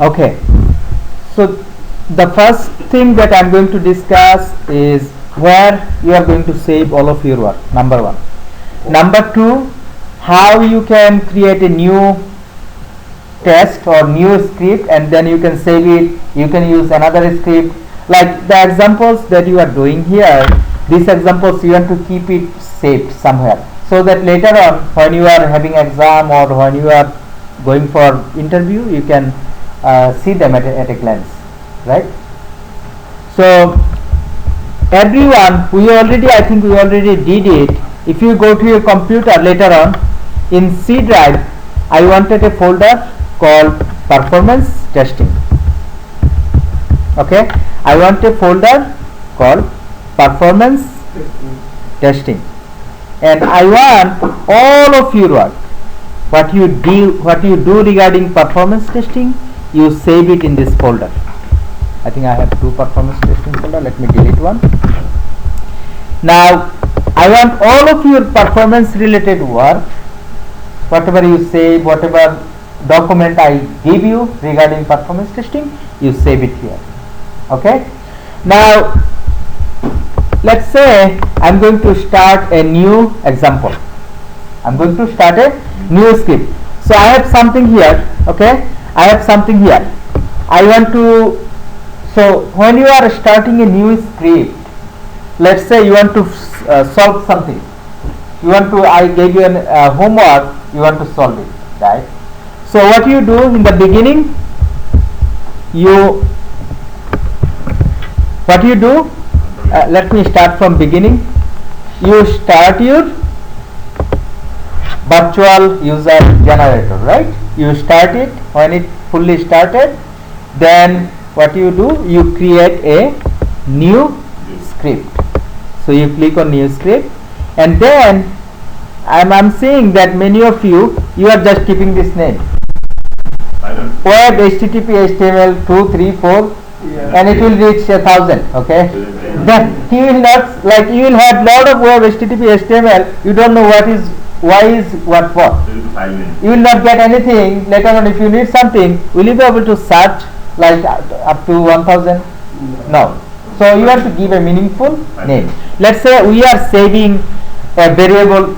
Okay, so the first thing that I'm going to discuss is where you are going to save all of your work, number one. Number two, how you can create a new test or new script and then you can save it, you can use another script. Like the examples that you are doing here, these examples you want to keep it saved somewhere, so that later on when you are having exam or when you are going for interview, you can see them at a glance, right? So everyone, I think we already did it. If you go to your computer later on, in C drive I wanted a folder called performance testing. Okay, I want a folder called performance testing, and I want all of your work, what you do regarding performance testing, you save it in this folder. I think I have two performance testing folder. Let me delete one. Now I want all of your performance related work, whatever you save, whatever document I give you regarding performance testing, you save it here. Okay, now let's say I'm going to start a new example. I'm going to start a new script. So I have something here. Okay, I have something here. I want to, so when you are starting a new script, let's say you want to solve something. You want to, I gave you an homework, you want to solve it, right? So what you do in the beginning, let me start from beginning. You start your virtual user generator, right? You start it. When it fully started, then what you do, you create a new script. So you click on new script, and then I'm seeing that many of you are just keeping this name, web HTTP HTML 2 3 4, and it will reach 1,000. Okay, then you will not, like, you will have lot of web HTTP HTML, you don't know what is, why is what for. You will not get anything. Later on, if you need something, will you be able to search like up to 1,000? No. So you have to give a meaningful name. Let's say we are saving a variable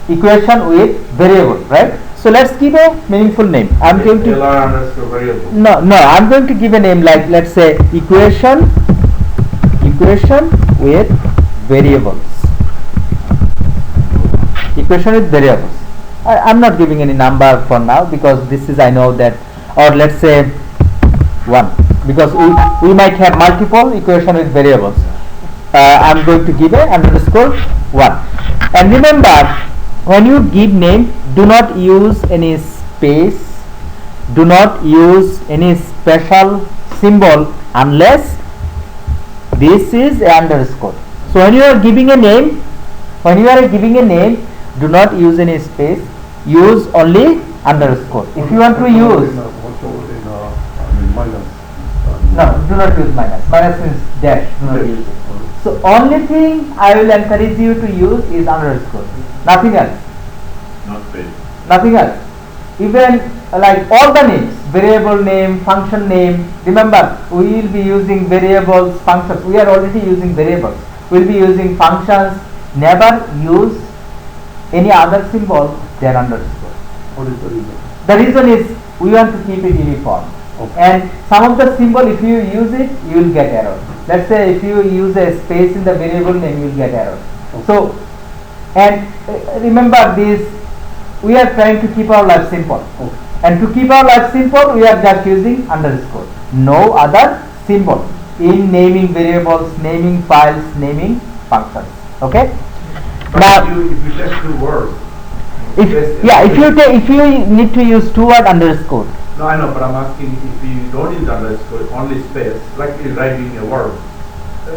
equation with variable, right? So let's give a meaningful name. I'm going to I'm going to give a name like, let's say, equation with variables. Equation with variables. I'm not giving any number for now because this is, I know that, or let's say 1, because we might have multiple equation with variables. I'm going to give a underscore 1. And remember, when you give name, do not use any space, do not use any special symbol unless this is a underscore. So when you are giving a name, do not use any space, use only underscore. If you want to use, no, do not use minus. Minus means dash. Do not use it. So only thing I will encourage you to use is underscore. Nothing else. Nothing else. Even like all the names, variable name, function name. Remember, we will be using variables, functions. We are already using variables. We will be using functions. Never use any other symbol than underscore. What is the reason? The reason is we want to keep it uniform. Okay. And some of the symbol, if you use it, you will get error. Let's say if you use a space in the variable name, you will get error. Okay. So, and remember this, we are trying to keep our life simple. Okay. And to keep our life simple, we are just using underscore. No other symbol in naming variables, naming files, naming functions. Okay. But now, if you test 2 words, if you need to use 2 word underscore. No, I know, but I'm asking, if you don't use underscore, only space, like you're writing a word,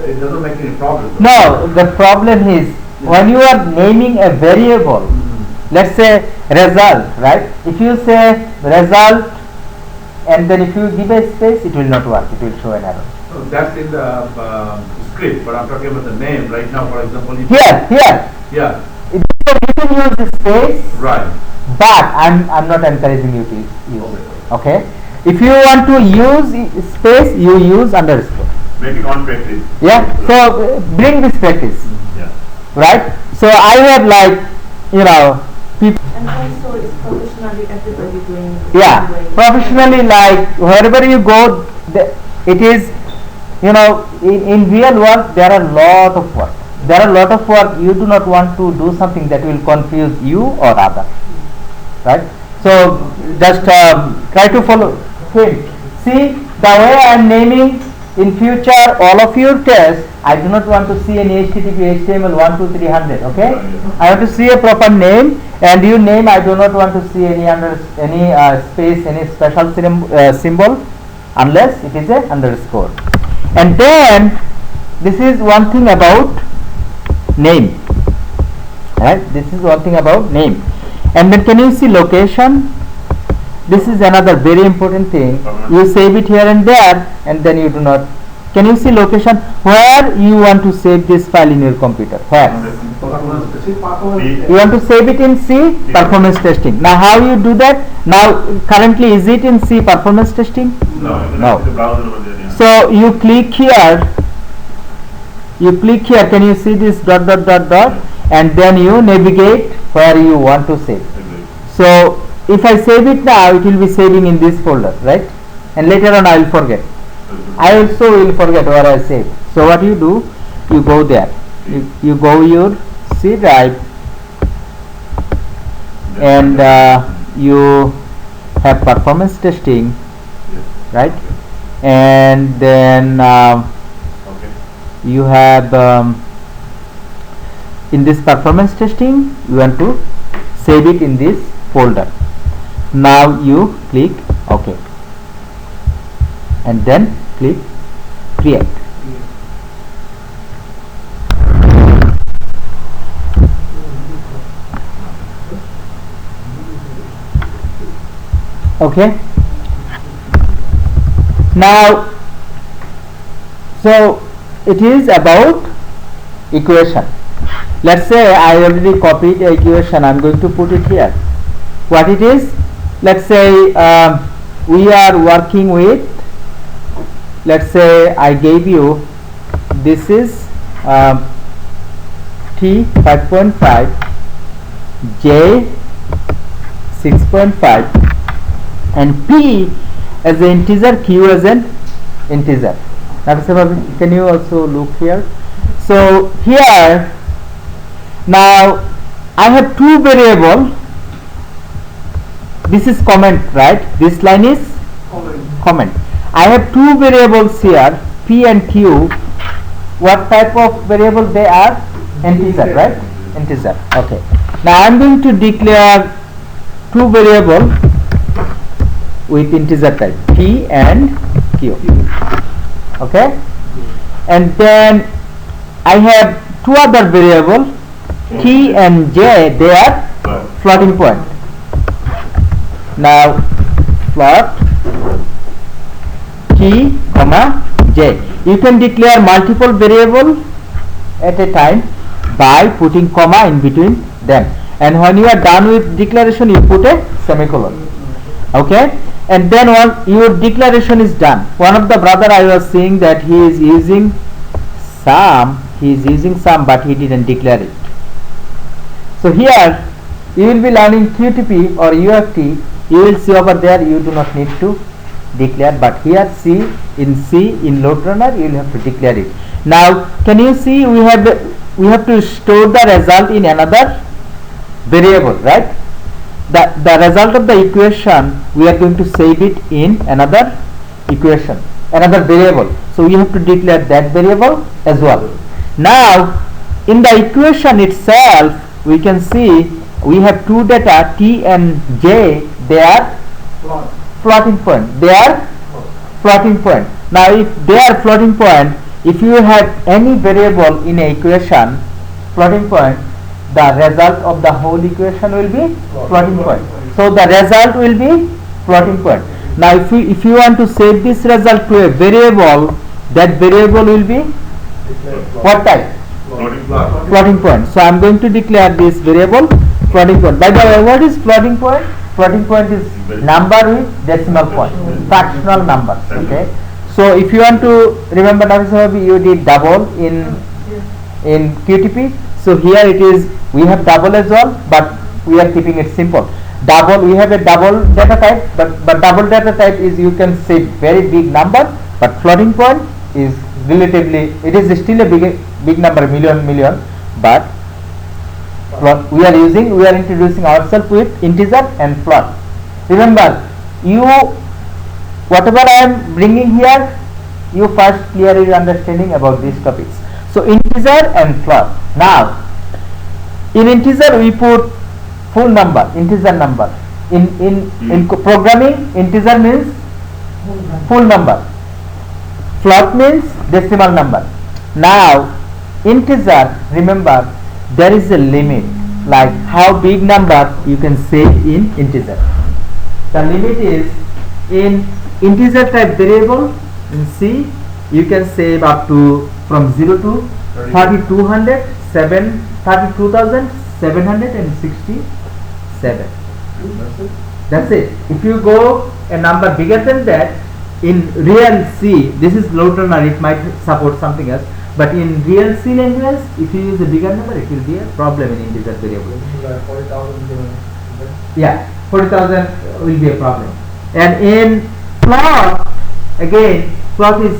it doesn't make any problem. No, the problem is when you are naming a variable, let's say result, right? If you say result and then if you give a space, it will not work, it will show an error. So that's in the script, but I'm talking about the name right now, for example. Here. Yeah. You can use the space. Right. But I'm not encouraging you to use it. Okay. If you want to use space, you use underscore. Make it on practice. Yeah. So bring this practice. Yeah. Right. So I have like, you know, people. And also it's professionally everybody doing Yeah, professionally, like wherever you go, it is, you know, in real work there are lot of work. There are lot of work. You do not want to do something that will confuse you or other, right? So just try to follow him. See the way I am naming in future all of your tests. I do not want to see any HTTP HTML 12300. Okay, I want to see a proper name, and your name I do not want to see any space, any special symbol, unless it is a underscore. And then this is one thing about name, right? This is one thing about name. And then can you see location? This is another very important thing. You save it here and there, and then you do not. Can you see location? Where you want to save this file in your computer? Where? You want to save it in C, performance testing. Now how you do that? Now currently is it in C, performance testing? No. So you click here. You click here. Can you see this dot dot dot dot? And then you navigate where you want to save. So if I save it now, it will be saving in this folder, right? And later on I will forget. I also will forget where I saved. So what you do, you go there. You go your C drive, and you have performance testing, right? And then you have in this performance testing, you want to save it in this folder. Now you click OK, and then click create. Okay. Now, so it is about equation. Let's say I already copied the equation. I'm going to put it here. What it is? Let's say we are working with. Let's say I gave you. This is T 5.5, J 6.5, and P as an integer, Q as an integer. Can you also look here? So here now I have two variables. This is comment, right? This line is comment. I have two variables here, P and Q. What type of variable they are? Integer, right? Integer. Okay. Now I am going to declare two variables with integer type, P and Q. Okay. And then I have two other variables, T and J. They are floating point. Now float T, J. You can declare multiple variables at a time by putting comma in between them. And when you are done with declaration, you put a semicolon. Okay. And then when your declaration is done, one of the brother I was saying that he is using sum, but he didn't declare it. So here you will be learning QTP or UFT. You will see over there you do not need to declare, but here in load runner you will have to declare it. Now can you see we have to store the result in another variable, right? The result of the equation we are going to save it in another equation, another variable. So we have to declare that variable as well. Now in the equation itself we can see we have two data, T and J. They are floating point. They are floating point. Now if they are floating point, if you have any variable in a equation floating point, the result of the whole equation will be floating point. So the result will be floating point. Now if you want to save this result to a variable, that variable will be what type? Floating point. So I am going to declare this variable floating point. By the way, what is floating point? floating point is number with decimal point, fractional numbers. Okay. So if you want to remember, you did double in QTP. So here it is, we have double as well, but we are keeping it simple. Double, we have a double data type, but double data type is, you can say, very big number, but floating point is relatively, it is still a big number, million, but we are introducing ourselves with integer and float. Remember, whatever I am bringing here, you first clear your understanding about these topics. So integer and float. Now in integer we put full number, integer number. In programming, integer means full number, float means decimal number. Now integer, remember, there is a limit, like how big number you can say in integer. The limit is, in integer type variable in C, you can save up to from 0 to 32,767. That's it. If you go a number bigger than that, in real C, this is low runner, it might support something else, but in real C language, if you use a bigger number, it will be a problem in integer variable. 40,000. Yeah, 40,000 will be a problem. And in float, again, float is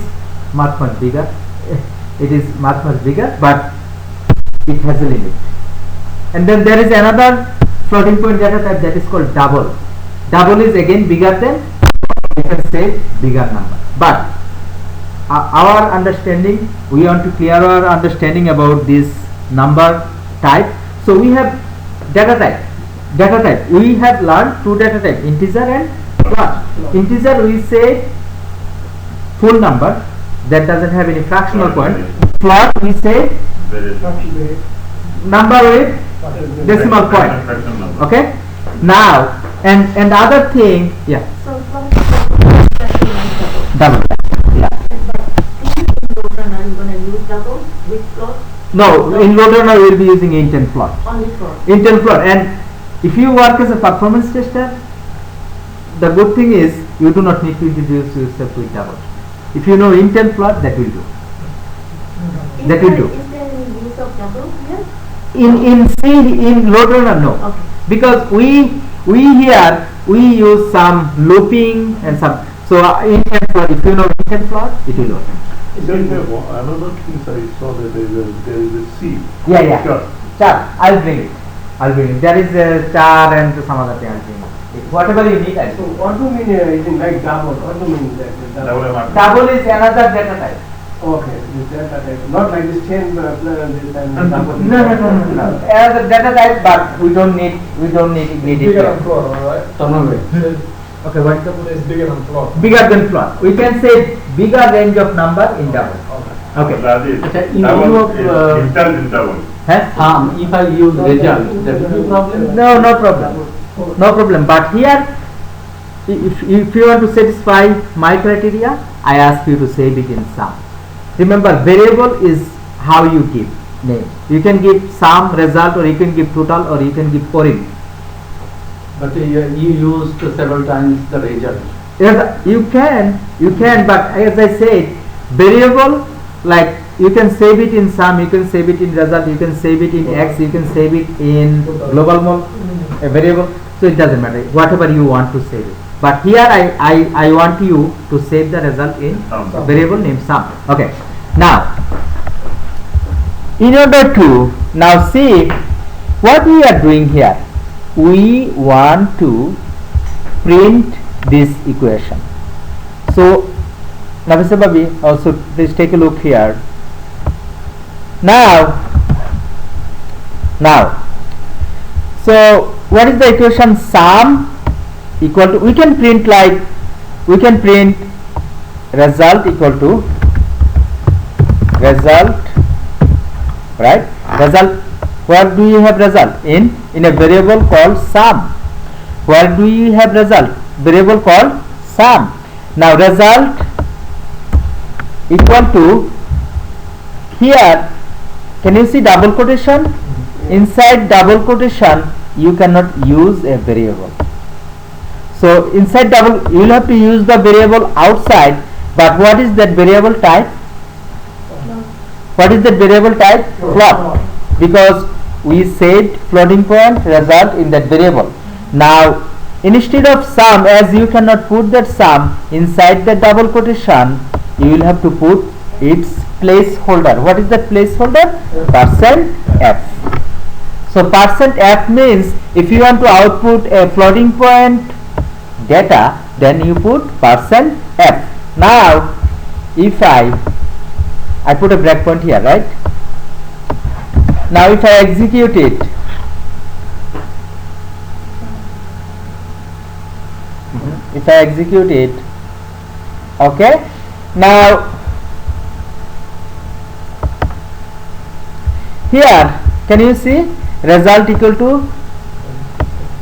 much bigger. It is much bigger, but it has a limit. And then there is another floating point data type that is called double. Double is again bigger than, you can say, bigger number. But our understanding, we want to clear our understanding about this number type. So we have data type. We have learned two data types, integer and float. Integer, we say full number that doesn't have any fractional point. Float, we say number with decimal point. Okay. Now and other thing, yeah. So float is Double. Yeah. but in load runner you gonna use double with float? No, in load runner we will be using int and float. Only float. Int and float. And if you work as a performance tester, the good thing is you do not need to introduce yourself with double. If you know int and float, that will do. Is there any use of double here? In C, in load runner, no. Okay. Because we here use some looping and some. So int and float, if you know int and float, it will work. Another thing I saw that there is a C. Yeah. Sure. Char, I'll bring it. There is a char and some other thing. I'll bring it. Whatever you need, I'll So bring it. what do you mean is like double? What do you mean that? Double is another data type. Okay, this data type. Not like this 10 plus this and double. No. Another data type, but we don't need it. Bigger than floor, alright? Okay, what? It's bigger than floor. Bigger than float. We can say bigger range of number in double. Okay. Huh? If I use result, that will be problem? No problem. But here, if you want to satisfy my criteria, I ask you to save it in sum. Remember, variable is how you give name. You can give sum, result, or you can give total, or you can give param. But you used several times the result. Yes, you can, but as I said, variable, like you can save it in sum, you can save it in result, you can save it in x, you can save it in global a variable. So it doesn't matter, whatever you want to save it. But here I want you to save the result in variable named sum. Okay. Now, in order to now see what we are doing here, we want to print this equation. So now Mr. Babi, also please take a look here. Now so what is the equation? Sum equal to, we can print result equal to result, right? Result, where do you have result? In a variable called sum. Where do you have result? Variable called sum. Now result equal to, here can you see double quotation? Inside double quotation you cannot use a variable. So inside double, you will have to use the variable outside, but what is that variable type? What is that variable type? Float, because we said floating point result in that variable. Now instead of sum, as you cannot put that sum inside the double quotation, you will have to put its placeholder. What is that placeholder? %f. So %f means if you want to output a floating point data, then you put %f. Now if I put a breakpoint here, right? Now if I execute it, if I execute it, okay, now here can you see result equal to,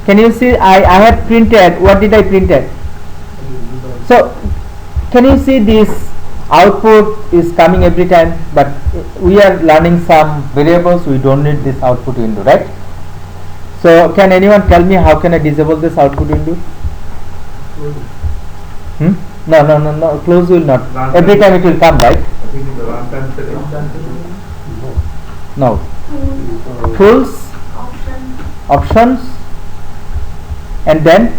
can you see I have printed, what did I printed? So can you see this output is coming every time, but we are learning some variables, we don't need this output window, right? So can anyone tell me how can I disable this output window? No, close will not. Every time it will come, right? I think in the runtime setting. No. Tools, options, and then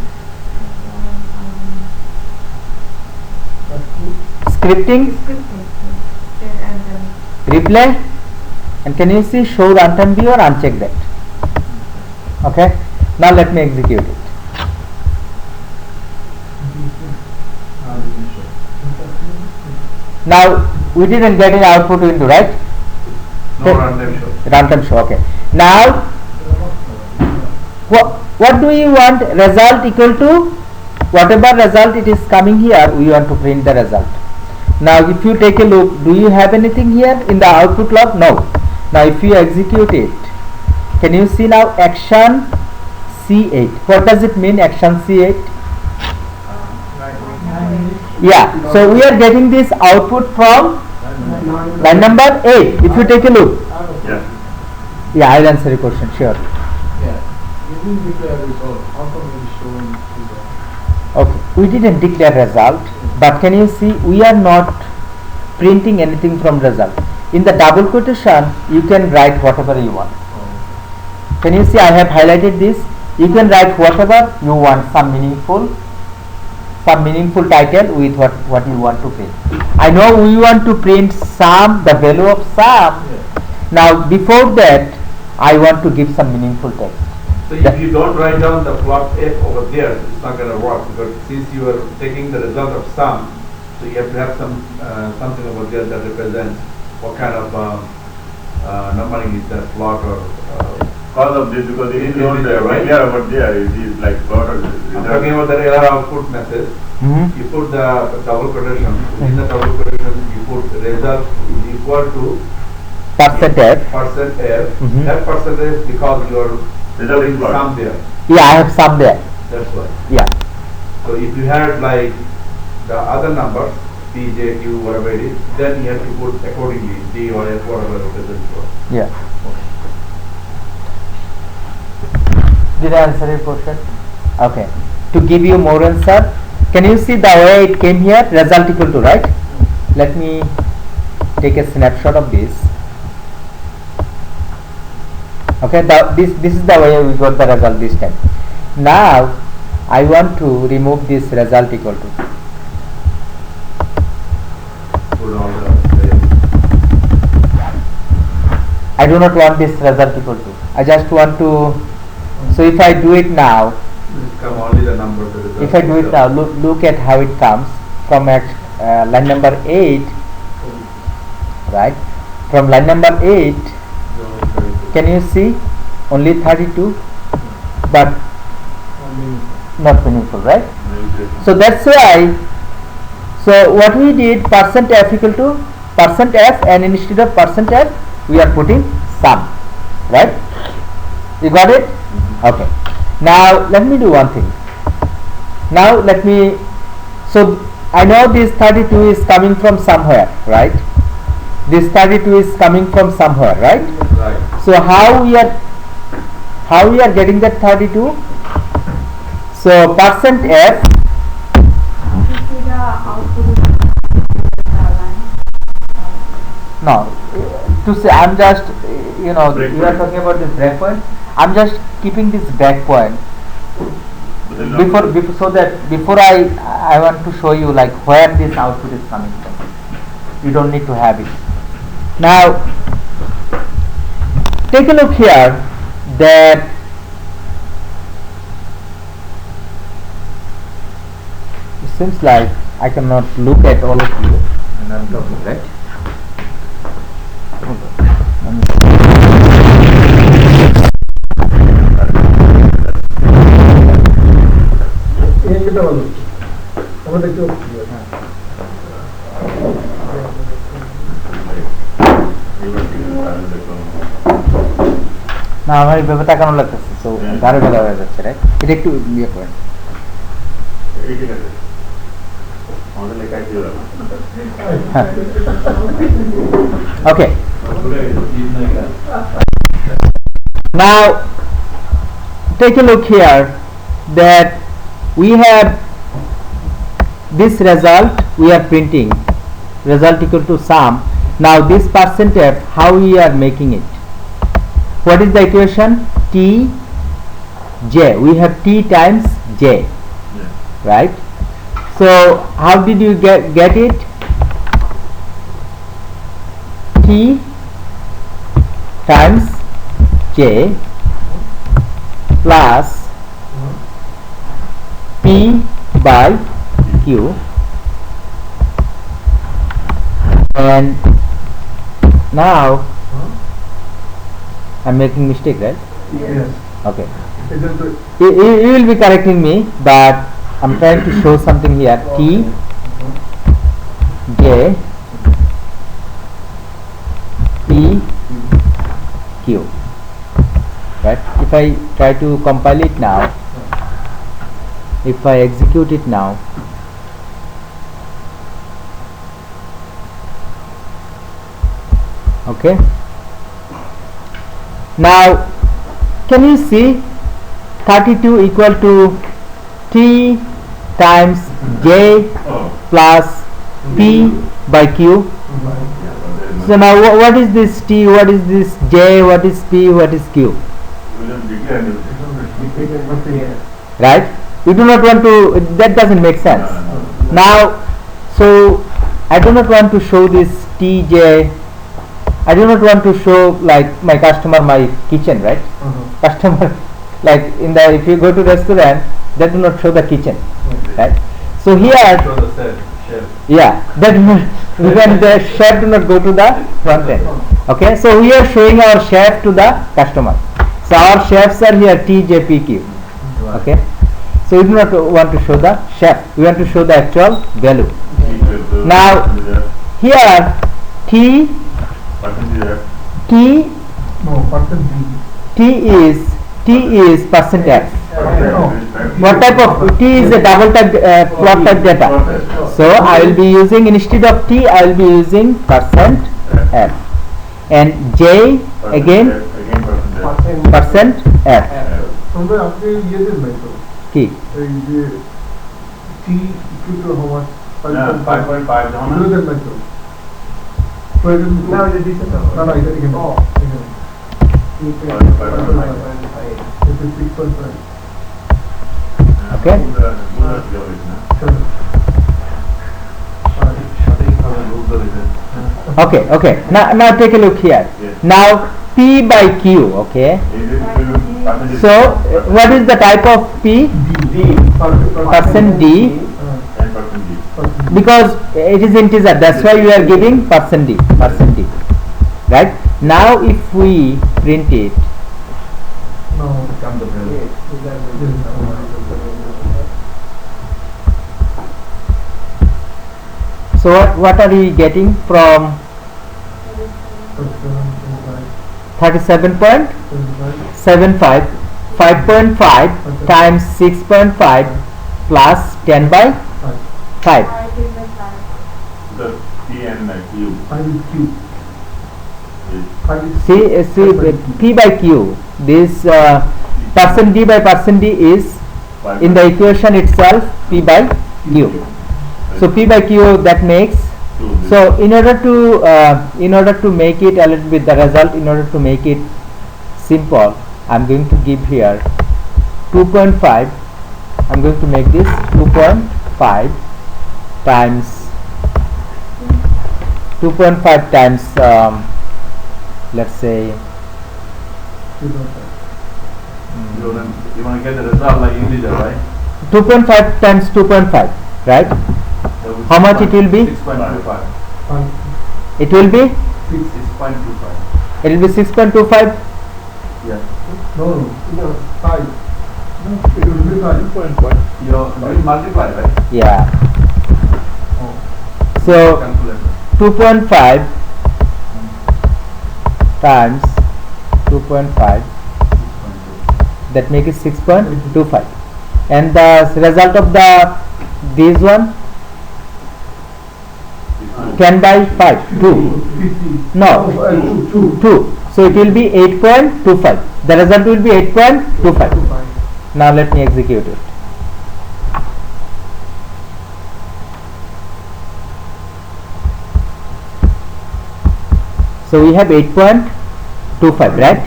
scripting, replay, and can you see show runtime view or uncheck that? Okay. Now let me execute it. Now we didn't get an output window, right? No runtime show. Runtime show. Okay. Now what do you want? Result equal to whatever result it is coming here, we want to print the result. Now if you take a look, do you have anything here in the output log? No. Now if you execute it, can you see now action C8? What does it mean, action C8? Yeah, so we are getting this output from line number 8. If you take a look, yeah, I'll answer your question, sure. You didn't declare result. How come it is showing result? Okay, we didn't declare result, but can you see we are not printing anything from result. In the double quotation, you can write whatever you want. Can you see I have highlighted this? You can write whatever you want, some meaningful title with what you want to print. I know we want to print sum, the value of sum. Now before that, I want to give some meaningful text. So if you don't write down the plot f over there, it's not going to work, because since you are taking the result of sum, so you have to have some something over there that represents what kind of numbering is that plot or. Because of this, because it is not right there over there, it is like plot or I'm talking about the error output message. You put the double quotation. In the double quotation, you put result is equal to %f. %f. That %f because you are result is plot. sum there. Yeah, I have sum there. That's why. Yeah. So if you had like the other numbers, P, J, Q, whatever it is, then you have to put accordingly D or F, whatever represents for. Yeah. Did I answer your question? Okay. To give you more answer, can you see the way it came here? Result equal to, right? Let me take a snapshot of this. Okay, this is the way we got the result this time. Now I want to remove this result equal to. Put all the I do not want this result equal to. I just want to. So if I do it now, come only the number. The result if I do it now, look at how it comes from line number 8, right? From line number 8, can you see only 32, but not meaningful, right? So that's why. So what we did, %f equal to %f, and instead of %f, we are putting sum, right? You got it? Okay. Now let me do one thing. Now let me. So I know this 32 is coming from somewhere, right? This 32 is coming from somewhere, right? Right. So how we are getting that 32? So percent f, You see the output is line. no, to say I'm just, you know, Break you are point. talking about this breakpoint. I'm just keeping this breakpoint before so that before I want to show you like where this output is coming from. You don't need to have it. Now take a look here that it seems like I cannot look at all of you and I'm talking, right? Hold on. Let me see. না আমার এই ব্যাপারটা কেন লাগতেছে so গাড়ি বেলা হয়ে যাচ্ছে right এটা একটু ইয়ে করেন এই ঠিক আছে আমাদের লেখায় ছিল না okay now take a look here that we have this result we are printing result equal to sum. Now this percent f, how we are making it? What is the equation? T j, we have t times j, right? So how did you get it? T times j plus p by q, and now I'm making mistake, right? Yes. Okay. Isn't it? You will be correcting me, but I'm trying to show something here. T j p q, right? If I try to compile it now, if I execute it now, okay, now can you see 32 equal to t times j plus p by q? So now what is this t, what is this j, what is p, what is q, right? You do not want to, that doesn't make sense. Now so I do not want to show this tj, I do not want to show like my customer my kitchen, right? Customer like in the, if you go to restaurant they do not show the kitchen, right? So here Show the chef. yeah, that even the chef do not go to the front end. Okay, so we are showing our chef to the customer. So our chefs are here T, J, P, Q. Okay, so we do not want to show the chef, we want to show the actual value. Now here T No, percent B. T is percent f. What type of t is a double type plot type data, so I will be using, instead of t I will be using percent f, and j again percent f. তোমরা আপনি ইয়ে দেন নাই তো কি এই যে T equal to how much 5.5 যখন এগুলো দেন নাই তো প্রয়োজন না ওই যে দিছে তো না না এটা এখানে এটা 6.5 Okay. Okay, now take a look here. Yes. Now p by q, okay, so what is the type of p? Percent d, because it is integer, that's why we are giving percent d, right? Now if we print it, no Come the value. so what are we getting from 37.75? 5.5 times 6.5 plus 10 by 5. The P and Q. 5 is Q. is 5 is See p by q, this percent d by percent d is in the equation itself P by Q. So P by Q, that makes, so in order to make it a little bit the result, in order to make it simple, I'm going to give here 2.5. I'm going to make this 2.5 times 2.5 times let's say You want to get the result like integer, right? 2.5 times 2.5, right? How much it will be? 6.25. It will be 6.25. it will be 6.25. Yeah. No, 5. No, it will be 5.1. You multiply, right? Yeah. So Calculate. 2.5 times 2.5, that makes it 6.25, and the result of this one 10 by 5 2 no 2, so it will be 8.25. the result will be 8.25. now let me execute it. So we have 8.25, right?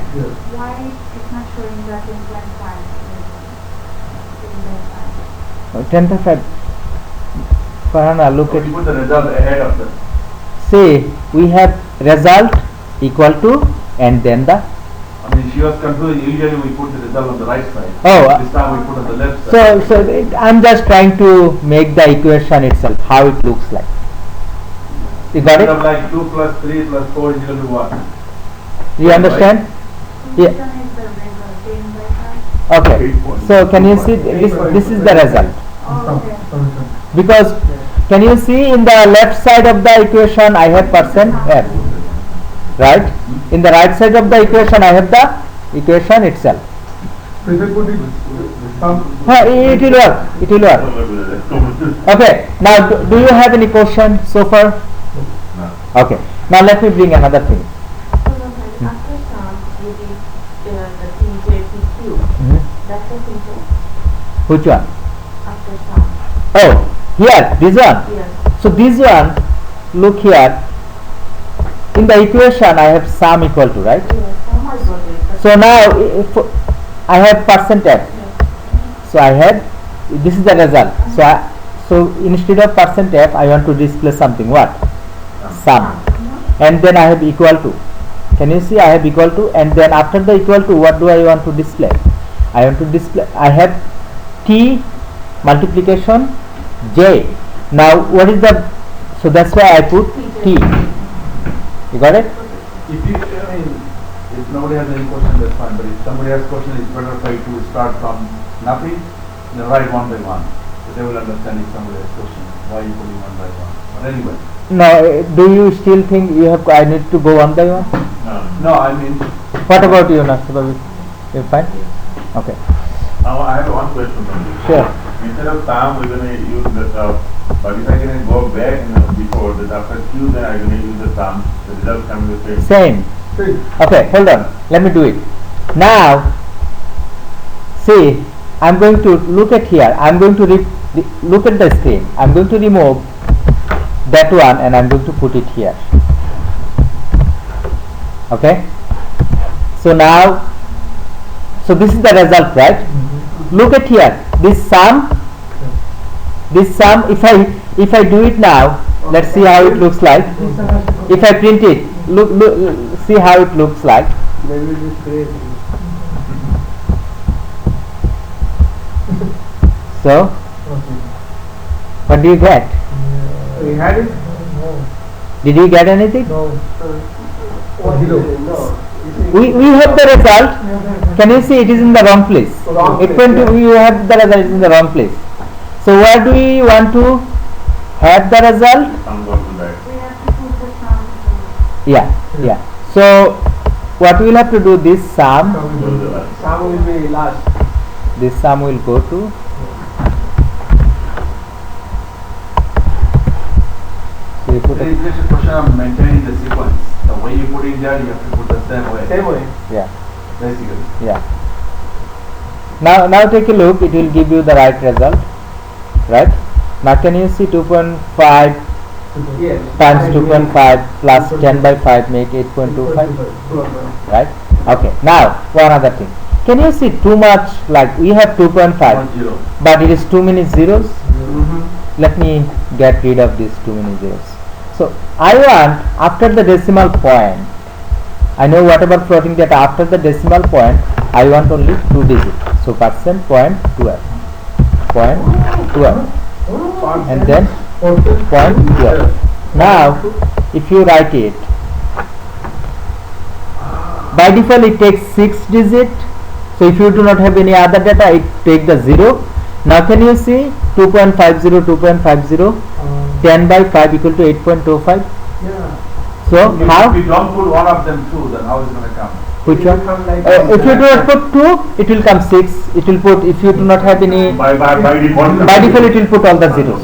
Why it's not showing the 10.5? 10.5. Farhana, look So at, you put the result ahead of the. say we have result equal to, and then the, I mean, she was confused. Usually we put the result on the right side. Oh, This time we put on the left side. so I'm just trying to make the equation itself, how it looks like. You got Instead of it? like 2 plus 3 plus 4 is equal to what? You understand? Yeah. Is the result 10 by 5? Okay. So can you see this is the result? Oh, okay. Because can you see in the left side of the equation I have percent f, right? In the right side of the equation I have the equation itself. If I put it It will work. It will work. Okay. Now do you have any question so far? Okay. Now let me bring another thing. After sum, you did the PJPQ. That's the simple. Which one? After sum. Oh, here, this one. Yes. So this one, look here. In the equation I have sum equal to, right? Yes. Oh my God. So now if I have percent f. So I have, this is the result. So instead of percent f I want to display something, what? Sum. And then I have equal to. Can you see I have equal to, and then after the equal to what do I want to display? I want to display, I have t multiplication j. Now what is the, so that's why I put t. You got it? If you, I mean, if nobody has any question, that's fine. But if somebody has question, it's better for you to start from nothing and then write one by one. So they will understand if somebody has question, why you putting one by one. But anyway. No, do you still think you have, I need to go one by one? No, I mean. What about you, Nastababi? You're fine? Okay. Now I have one question from you. Sure. Instead of sum, we're going to use the but if I can go back and before that after Q, then I'm going to use the sum. The result comes the same. Same. Okay, hold on. Let me do it. Now, see, I'm going to look at here. I'm going to look at the screen. I'm going to remove that one and I'm going to put it here. Okay. So now, so this is the result, right? Look at here. This sum. If I do it now, let's see how it looks like. If I print it, look, see how it looks like. So, what do you get? We had it? Did you get anything? No. We have the result. Can you see it is in the wrong place? You have the result in the wrong place. So where do we want to have the result? Sum goes to that. We have to put the sum. Yeah. So what we will have to do, this sum, Go to the left. Sum will be last. this sum will go to, so you put There a, is just a question of maintaining the sequence. The way you put it there, you have to put the same way. Same way. yeah. Basically. Yeah. Now take a look, it will give you the right result, right? Now can you see 2.5 Yes. times 2.5 plus 10 by 5 make 8.25, right? Okay, now one other thing, can you see too much, like we have 2.5 0. but it is too many zeros. Mm-hmm. Let me get rid of these too many zeros. So I want after the decimal point, I know whatever floating data after the decimal point I want only 2 digits, so percent point 12 and then point 12. Now if you write it, by default it takes 6 digit, so if you do not have any other data it take the 0. Now can you see 2.50 10 by 5 equal to 8.25. Yeah. So how, If you don't put one of them too, then how is it going to come? which It will one? come like If you do not put 2 it will come 6. It will put, if you do not have any, By default. by default it will put all the zeros.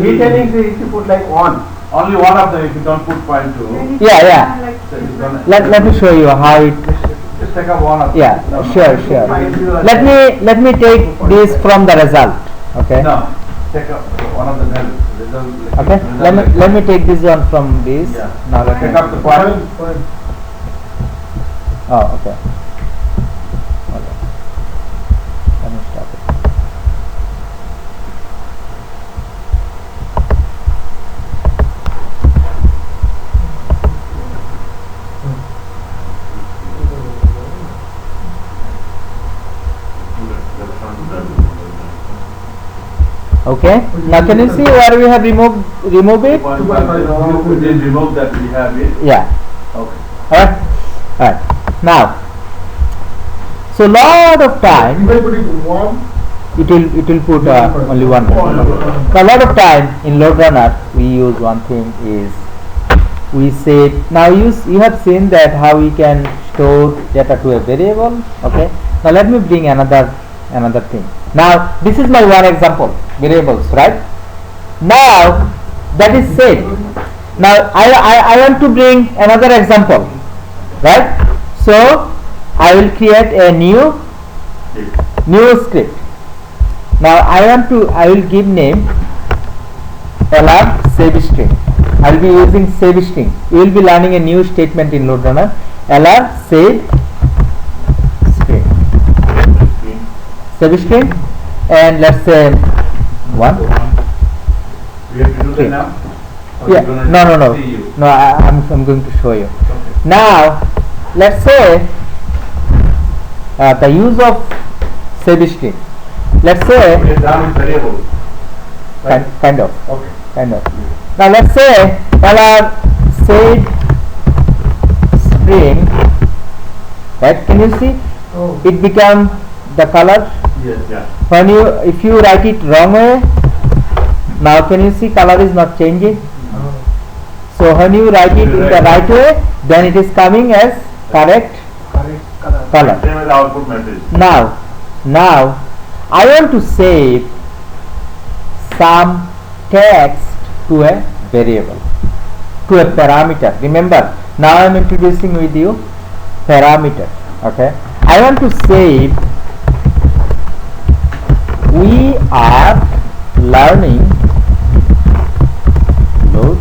He telling if you put like 1. Only one of them, if you don't put point 2, Yeah. so it's gonna, Let me show you how it. just take up one of them. Yeah, No, sure. Let me take this from the result. Okay. No, take up one of them. Result, Okay. Let me take this one from this. Yeah. Now let Take me. up the point. Oh, okay. Hold on. Let me stop it. Okay. Now can you see where we have removed it? Then remove that we have it. Yeah. Okay. Alright. Now, so lot of time it will put only one. So a lot of time in load runner we use one thing is we say, now you have seen that how we can store data to a variable. Okay. Now let me bring another thing. Now this is my one example, variables, right? Now that is said. Now I want to bring another example, right? So I will create a new script. Now I will give name lr save string. I will be using save string. We will be learning a new statement in load runner, lr save string, and let's say 1. We have to do that now? Or Yeah. you're gonna No. see you? No, I'm going to show you. Okay. Now let's say the use of save string. Let's say We have done with variables. Right? kind of. Okay. Now let's say lr save string, right? Can you see it become the color? Yes. Yeah. When if you write it wrong way, now can you see color is not changing? So when you write it in the right way, then it is coming as correct color. Same as output message. Now I want to save some text to a variable, to a parameter. Remember, now I am introducing with you parameter. Okay, I want to save. We are learning load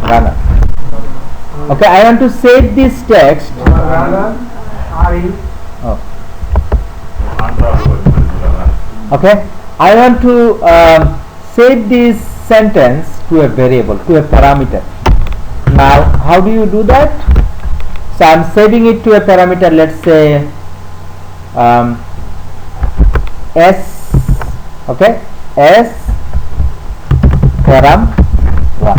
runner. Okay, I want to save this text. Oh. Okay, I want to save this sentence to a variable, to a parameter. Now how do you do that? So I am saving it to a parameter, let's say s, okay, s param 1.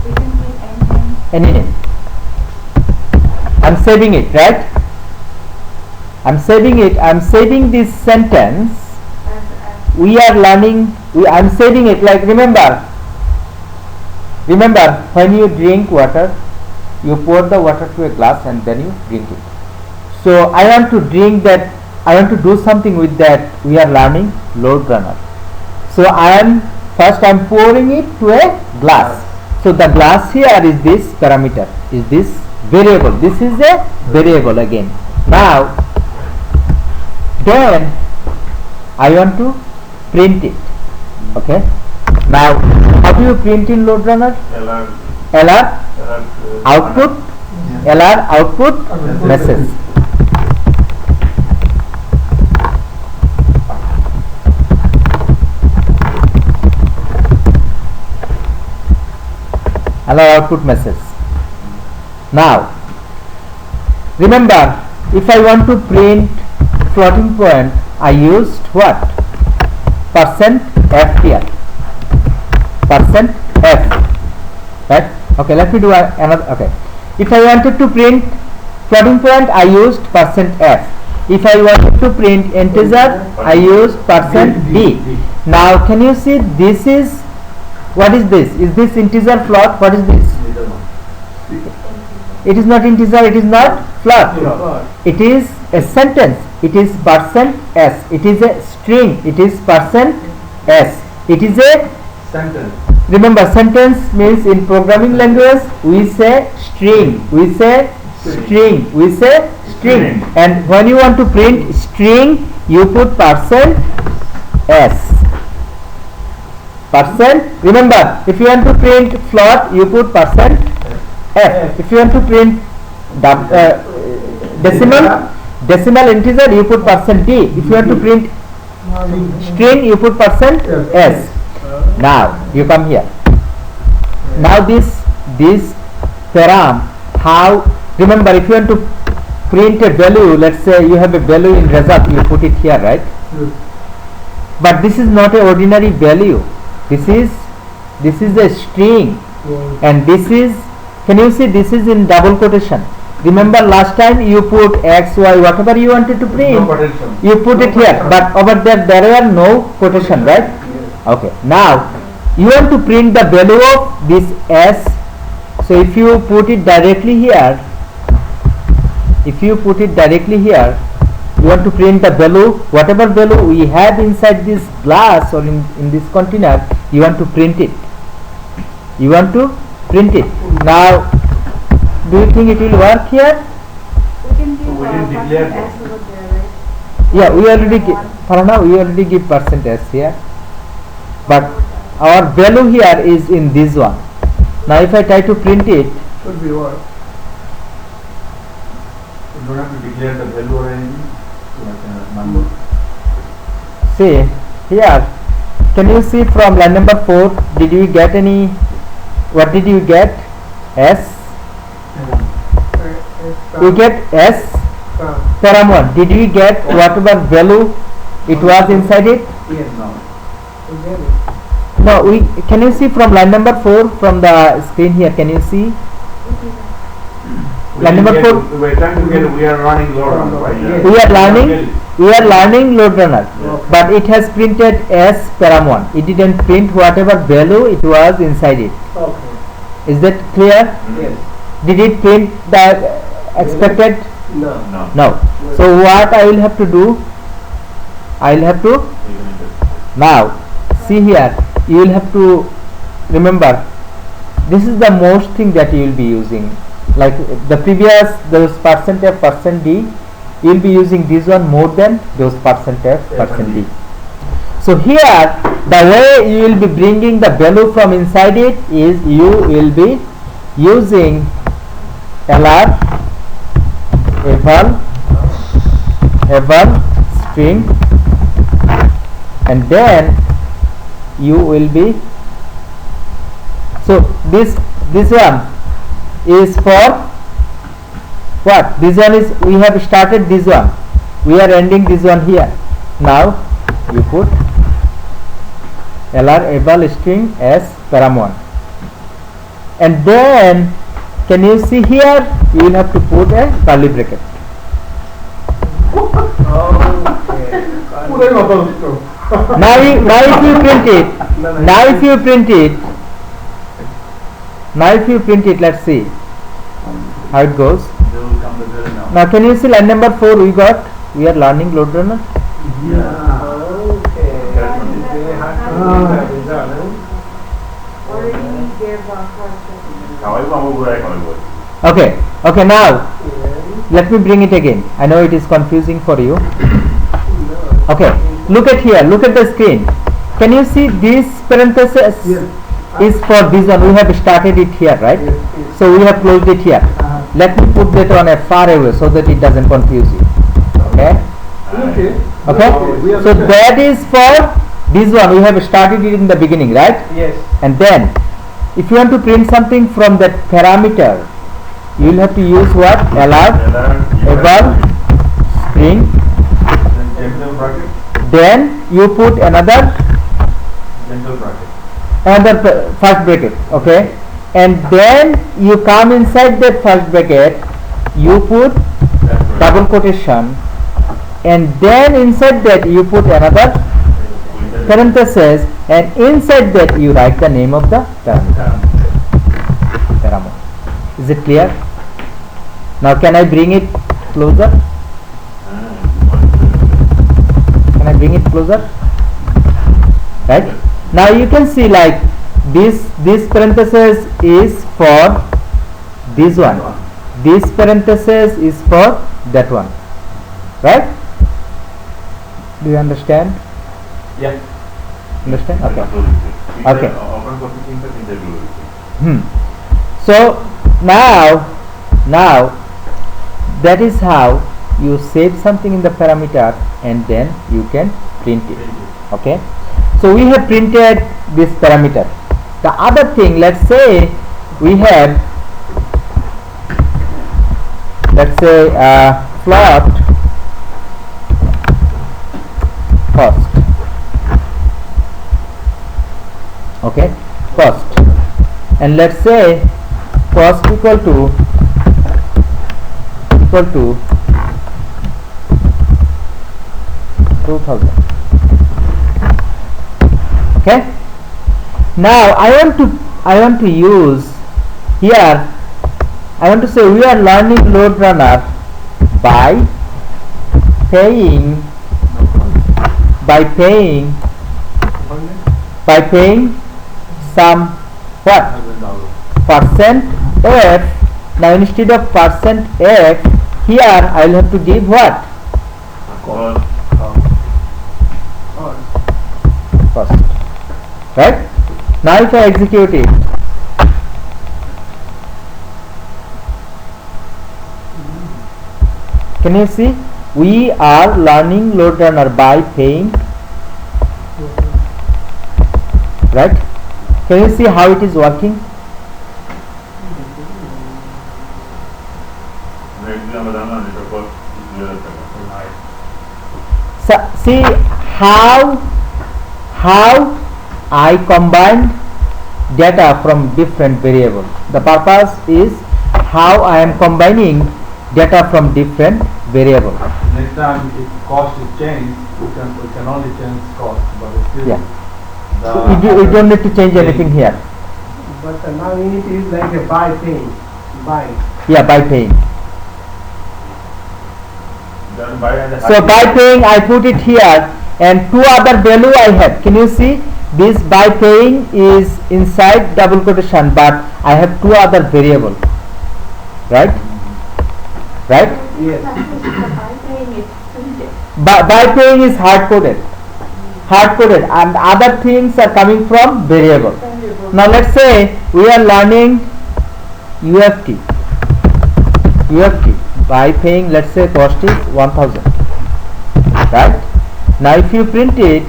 We can give Any name. I'm saving it, right? I'm saving this sentence. We are learning. I'm saving it. Like remember when you drink water, you pour the water to a glass and then you drink it. So I want to drink that. I want to do something with that. We are learning load runner. So I'm pouring it to a glass. So the glass here is this parameter, is this variable. This is a variable again. Now then I want to print it. Okay. Now how do you print in load runner? LR output, LR output message. LR output message. Now remember, if I want to print floating point, I used what? %ftr, %f, right? Okay, let me do another. Okay, if I wanted to print floating point, I used %f. If I wanted to print integer, I used %d. Now can you see, this is, what is this? Is this integer float? What is this? It is not integer, it is not float. It is a sentence. It is %s. It is a string. It is %s. It is a Sentence. remember, sentence means in programming language we say string. We say string. We say string. And when you want to print string, you put %s. Remember, if you want to print float, you put %f. If you want to print decimal integer, you put %d. If you want to print string, you put %s. Now you come here. Now this param, how, remember, if you want to print a value, let's say you have a value in result, you put it here, right? But this is not an ordinary value. This is a string, and this is, can you see, this is in double quotation. Remember last time you put x, y, whatever you wanted to print, you put it here, but over there were no quotation, right? Okay, now you want to print the value of this s. So if you put it directly here, you want to print the value, whatever value we have inside this glass or in this container, you want to print it. Now do you think it will work here? We can give we didn't declare %s over there, right? Yeah, we already give, for now we already give %s here, but our value here is in this one. Now if I try to print it, Should be what? You don't have to declare the value or anything, like a number. see here, can you see from line number 4, did you get any, what did you get? S, you get S param 1. Did we get whatever value it was inside it? Yes. No. No, we, can you see from line number 4 from the screen here, can you see? Line number 4. We're trying to get, we are running load runner, right? Yes. We are learning load runner, but it has printed S param 1. It didn't print whatever value it was inside it. Okay. Is that clear? Yes. Did it print the expected? No. No. So what I will have to do? I will have to, now see here, you will have to remember, this is the most thing that you will be using. Like the previous, those %f, %d, you will be using this one more than those %f, %d. So here the way you will be bringing the value from inside it is you will be using LR eval string, and then you will be, so this one is for what? This one is, we have started this one, we are ending this one here. Now you put LR eval string S param 1, and then can you see here, you will have to put a curly bracket. Now if you print it, let's see how it goes. Now can you see line number 4 we got, we are learning load runner. Already gave Okay, Okay, now let me bring it again. I know it is confusing for you. Okay, look at here, look at the screen. Can you see this parenthesis is for this one? We have started it here, right? So we have closed it here. Let me put that on a far away so that it doesn't confuse you. Okay? Okay? So that is for this one. We have started it in the beginning, right? Yes. And then if you want to print something from that parameter, you will have to use what? Alert, above, string. General bracket. Then you put another first bracket, okay, and then you come inside that first bracket, you put double quotation, and then inside that you put another parenthesis, and inside that you write the name of the parameter. Is it clear? Now can I bring it closer? Can I bring it closer? Right? Now you can see like this parenthesis is for this one. This parenthesis is for that one. Right? Do you understand? Yeah. Understand? Okay. Okay. So now that is how you save something in the parameter and then you can print it. Okay. So we have printed this parameter. The other thing, let's say we have, let's say plot cost. Okay, cost, and let's say cost equal to 2000. Okay, now I want to use here, I want to say we are learning load runner by paying some what? %f. Now instead of %f, here I will have to give what? Cost. Right? Now if I execute it, can you see? We are learning load runner by paying. Right? Can you see how it is working? So see how I combined data from different variables. The purpose is how I am combining data from different variables. Next time if cost is changed, we can only change cost, but it's still You don't need to change anything here. But now we need to use like a by paying. Yeah, by paying. So by paying I put it here, and two other value I have. Can you see? This by paying is inside double quotation, but I have two other variables. Right? Right? Yes. By paying is hard coded, and other things are coming from variable. Now let's say we are learning UFT. By paying, let's say cost is 1000. Right? Now if you print it,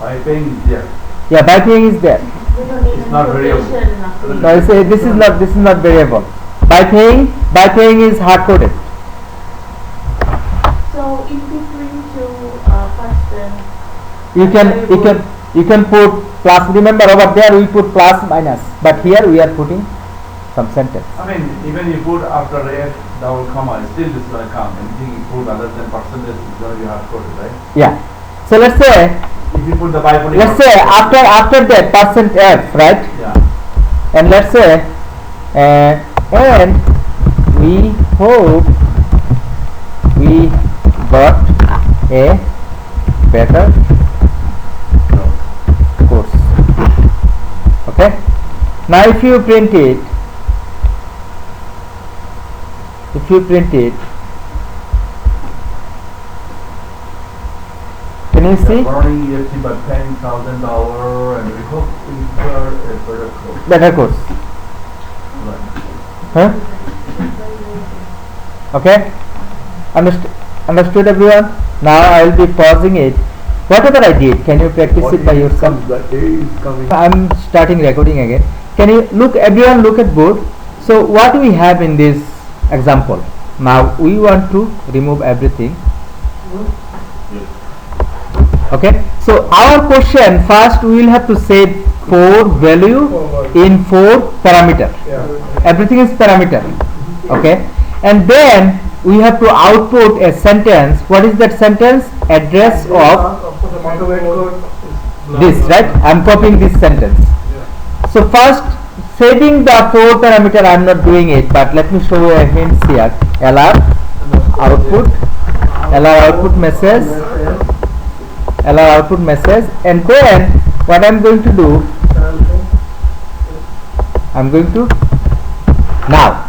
by paying is there. yeah, by paying is there. It's not variable. No, I say this is not variable. By paying is hard coded. So in between two You can put plus. Remember over there we put plus minus, but here we are putting some sentence. I mean, even you put after f double comma, still this is going to come. Anything you put other than percentage is going to be hard coded, right? Yeah. So let's say If you put the by putting after that %f, right? Yeah. And let's say and we hope we got a better course. Okay. Now if you print it, if you print it, can you see? Borrowing EFT by paying $1,000 and we hope to incur a better cost. Better course. Right. Huh? Okay? Understood everyone? Now I will be pausing it. Whatever I did, can you practice it by yourself? The A is coming. I am starting recording again. Can you everyone look at board? So what we have in this example? Now we want to remove everything. Okay, so our question, first we will have to say 4 value in 4 parameter. Everything is parameter. Okay, and then we have to output a sentence. What is that sentence? Address of this, right? I am copying this sentence. So first, saving the 4 parameter, I am not doing it, but let me show you a hint here. LR output message, and then what I am going to do, now,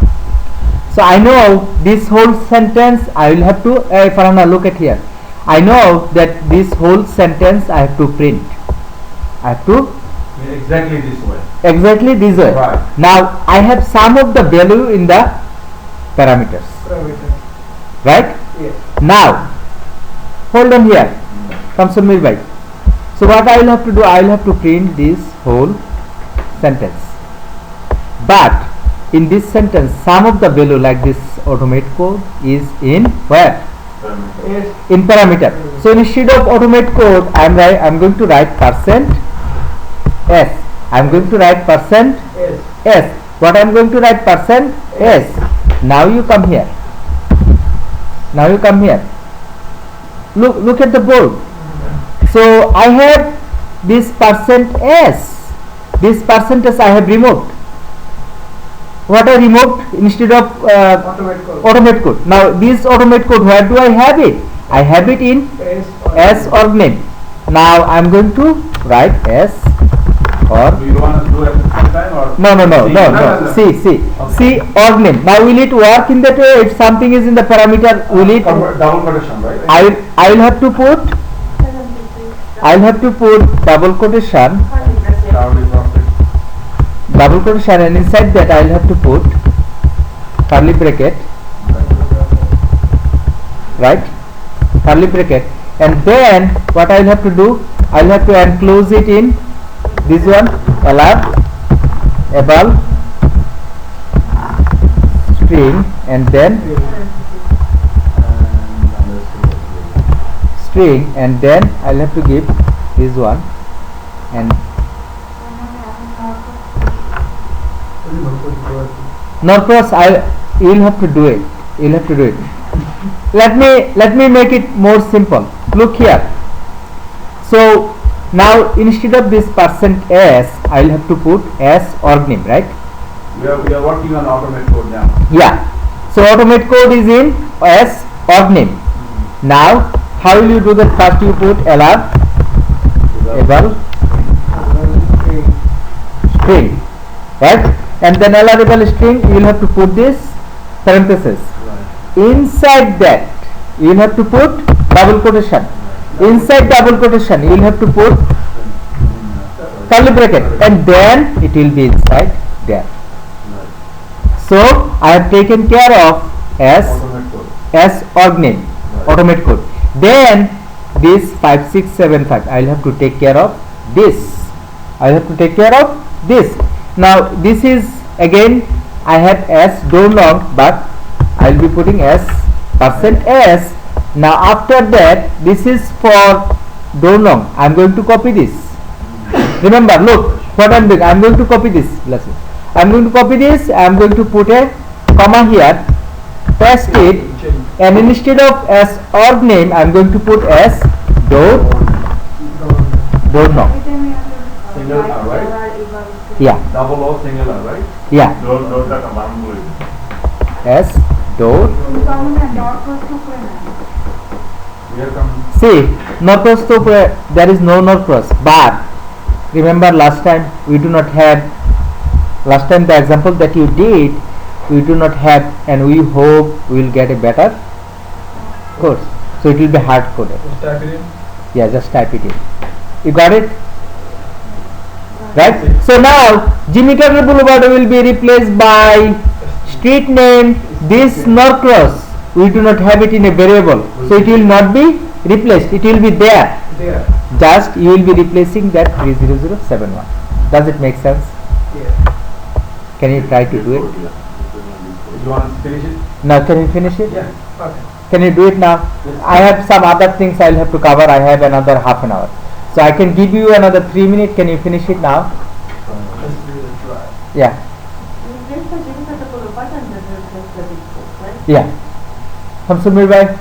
so I know this whole sentence I will have to, Farhana, look at here. I know that this whole sentence I have to print. I have to Exactly this way. exactly this way. Right. Now I have some of the value in the parameters. Right? Yes. Now hold on here. Come Samir bhai. So what I will have to do, I will have to print this whole sentence. But in this sentence, some of the value like this automate code is in where? Yes. In parameter. So instead of automate code, I'm going to write %s. I'm going to write Yes. %s. What I'm going to write %s. Now you come here. Look at the board. So I have this %s. This %s I have removed. What I removed instead of automate code. Now this automate code, where do I have it? I have it in S org name. Now I am going to write S or Do you want to do it at the same time or? no. See org name. Now will it work in that way? If something is in the parameter, will it? Double quotation, right? I will have to put double quotation, and inside that I will have to put curly bracket, right? Curly bracket, and then what I will have to do, I will have to enclose it in this one, lr able string, and then string, and then I will have to give this one, and Norcross, you will have to do it. Let me make it more simple. Look here. So now instead of this %s, I will have to put S org name, right? We are working on automate code now. Yeah. So automate code is in S org name. Now how will you do that? First you put lr able string, right? And then lr able string, you will have to put this parenthesis. Inside that you will have to put double quotation. Inside double quotation you will have to put curly bracket, and then it will be inside there. So I have taken care of S org name, automate code. Then this 5675, I will have to take care of this. Now this is again, I have S door long, but I will be putting S %s. Now after that, this is for door long. I am going to copy this. Remember, look what I am doing. I am going to copy this. I am going to copy this. I am going to put a comma here, paste it, and instead of S org name, I am going to put S door long. Single R, right? Yeah. Double O, single R, right? Yeah. S door. Here comes. See, Norcross, there is no Norcross, but remember last time we do not have, last time the example that you did, we do not have, and we hope we will get a better course. So it will be hard coded. Just type it in. Yeah, just type it in. You got it? Right? So now Jimmy Carter Boulevard will be replaced by street name this Norcross. We do not have it in a variable, so it will not be replaced. It will be there. There. Just you will be replacing that 30071. Does it make sense? Yeah. Can you try to do it? You want to finish it? Now can you finish it? Yeah. Okay. Can you do it now? I have some other things I'll have to cover. I have another half an hour. So I can give you another 3 minutes. Can you finish it now? Let's give it a try. Yeah. Replace the Jimmy Carter Boulevard and then replace the big book, right? Yeah. Hamsumir bhai,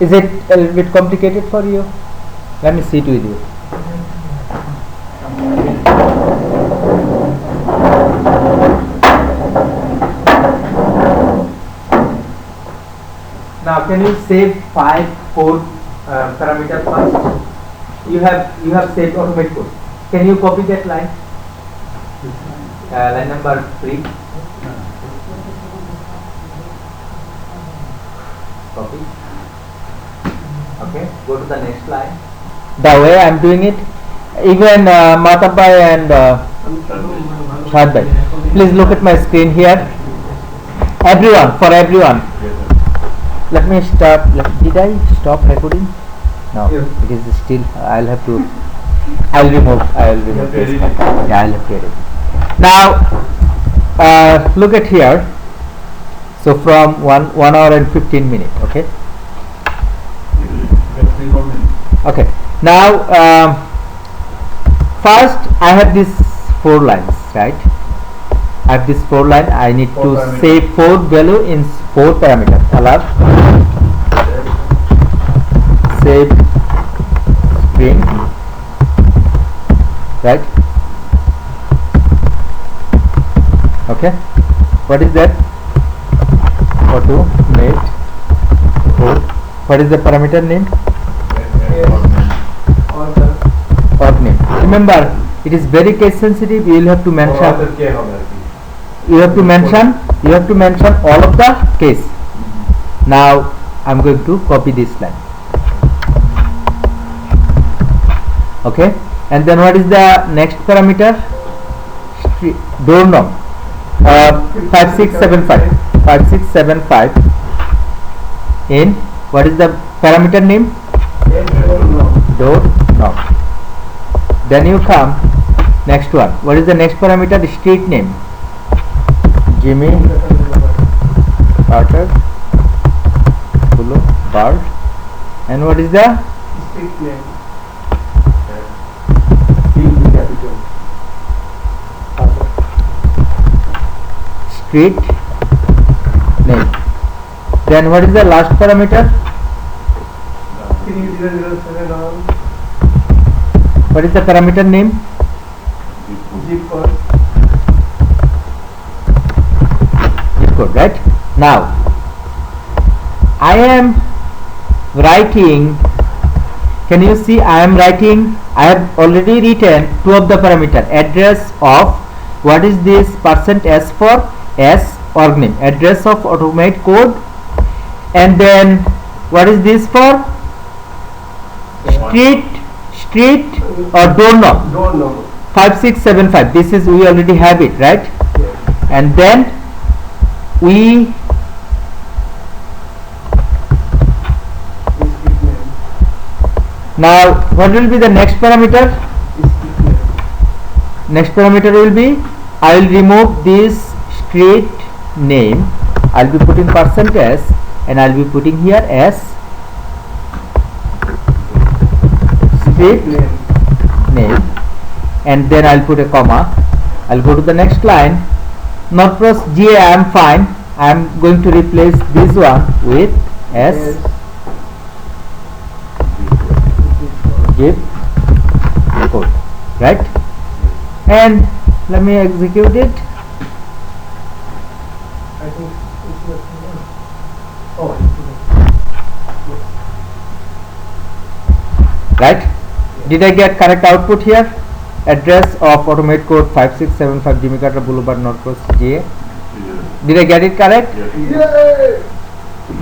is it a little bit complicated for you? Let me sit with you. Now can you save 5 code parameter first? You have saved automate code. Can you copy that line? Line number 3. Copy. Okay, go to the next line. The way I am doing it, even Matabhai and Shahad bhai, please look at my screen here. Everyone, for everyone. Let me stop. Did I stop recording? No, Yes. it is still. I'll have to. I'll remove this. Yeah, I'll have to edit. Now, look at here. So from 1 hour and 15 minutes. Okay. Okay. Now, first I have these 4 lines, right? I have this 4 line. I need to say 4 value in 4 parameters. Allow save string, right? Okay. What is that? Automate code. What is the parameter name? Org name. Remember, it is very case sensitive. You will have to mention. You have to mention all of the case. Now I am going to copy this line. Okay, and then what is the next parameter? Doorknob. 5675 in what is the parameter name? Doorknob. Then you come next one. What is the next parameter? The street name. Jimmy Carter Boulevard. And what is the Street name. street name. Then what is the last parameter? 3007 on What is the parameter name? zip code. Zip code, right? Now I am writing. Can you see? I am writing. I have already written 2 of the parameter. Address of what is this? %s for S org name. Address of automate code. And then what is this for? Street or doorknob. Don't know. 5675. This is, we already have it, right? Yes. And then we Street name. now what will be the next parameter? Street name. Next parameter will be, I will remove this street name. I'll be putting %s and I'll be putting here as street name, and then I'll put a comma. I'll go to the next line. Norcross GA, I am fine. I am going to replace this one with S zip code, right? And let me execute it. I think it's not. Oh, Right? Did I get correct output here? Address of automate code 5675 Jimmy Carter Boulevard, Norcross GA. Did I get it correct? Yes.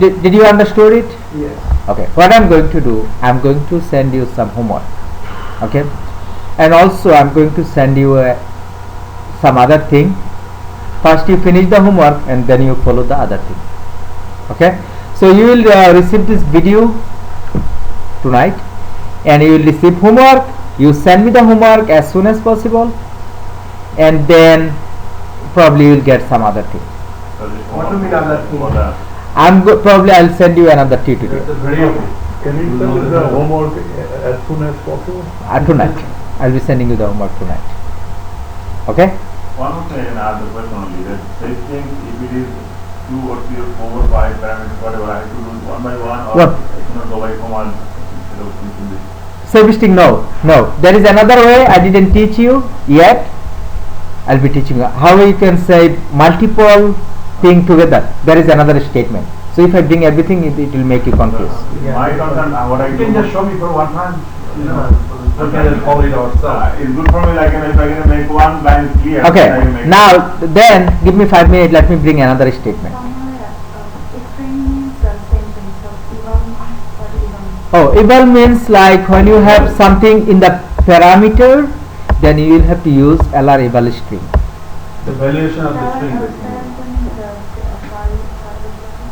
Did you understood it? Yes. Okay, what I'm going to do, I'm going to send you some homework. Okay, and also I'm going to send you some other thing. First you finish the homework and then you follow the other thing. Okay, so you will receive this video tonight and you will receive homework. You send me the homework as soon as possible and then probably you will get some other thing. What do you mean other thing? Probably I'll send you another tutorial. That's a video. Can you send us the homework as soon as possible? Tonight. I'll be sending you the homework tonight. Okay? One more thing and ask the question only that this thing, if it is 2 or 3 or 4 or 5 parameters, whatever, I have to do it one by one or What? I cannot go by command instead of using this. Servicing, no. There is another way I didn't teach you yet. I'll be teaching you how you can say multiple things together. There is another statement. So if I bring everything, it will make you confused. My concern, what I You do, can just show me for one time, you know, we can follow it ourselves. it's good for me, like if I can make one line clear. then I Okay. can make Now then, give me 5 minutes. Let me bring another statement. Somewhere, string means the same thing. So eval, what eval? Oh, eval means like when you have something in the parameter, then you will have to use LR eval string. The valuation of the string basically.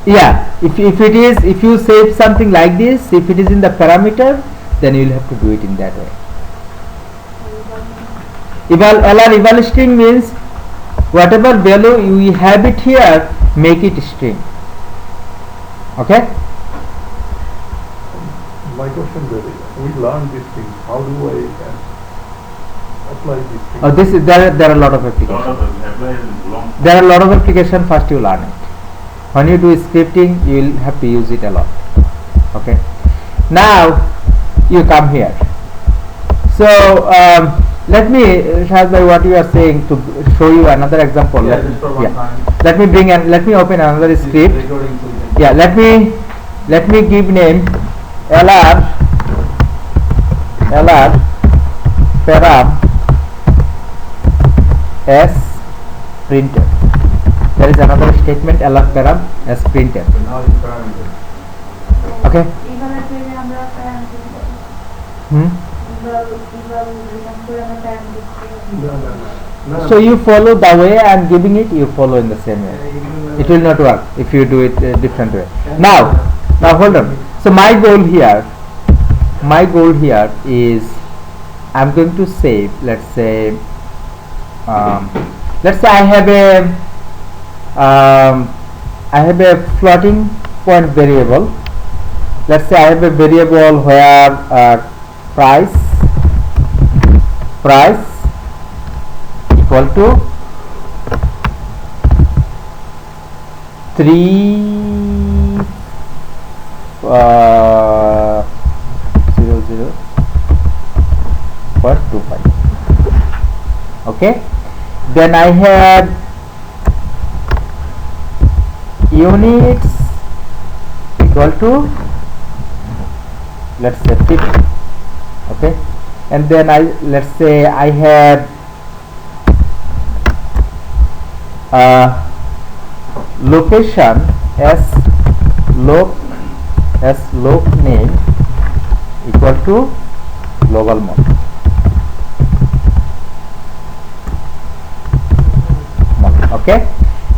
Yeah, if it is, if you say something like this, if it is in the parameter, then you will have to do it in that way. LR eval string means whatever value you have it here, make it string. Okay? My question is, we learn these things. How do I apply these things? Oh, this is there are a lot of lot applications. of applications long. There are a lot of application. First you learn it. When you do scripting, you will have to use it a lot. Okay. Now you come here. So let me, Shahaz, what you are saying, to show you another example. Yeah, just for one time. Let me bring and let me open another This script. recording so we can- Yeah, let me give name LR param as printer. There is another statement LR param as printer. So now it's parameter. Okay. Eval এর আমরা parameter Hmm? eval return করে আমরা parameter No. So you follow the way I am giving it, you follow in the same way. It will not work if you do it different way. Now hold on. So my goal here is I'm going to save, let's say I have a floating point variable. Let's say I have a variable where price equal to 300.25. Okay, then I had units equal to, let's say 50. Okay, and then let's say I had location as loc name equal to global mode. Okay,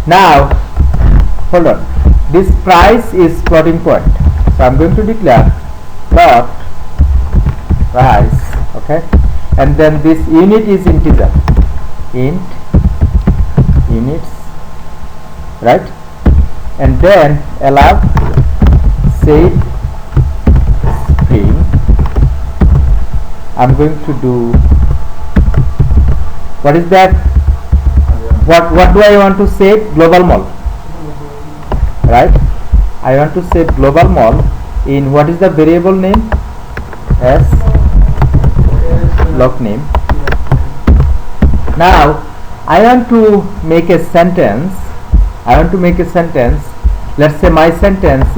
now hold on, this price is floating point, so I'm going to declare plot price. Okay, and then this unit is integer, int units, right? And then allow save string. I'm going to do, what is that? What do I want to save? Global mol, right? I want to save global mol in, what is the variable name? As loc name. Now I want to make a sentence. Let's say my sentence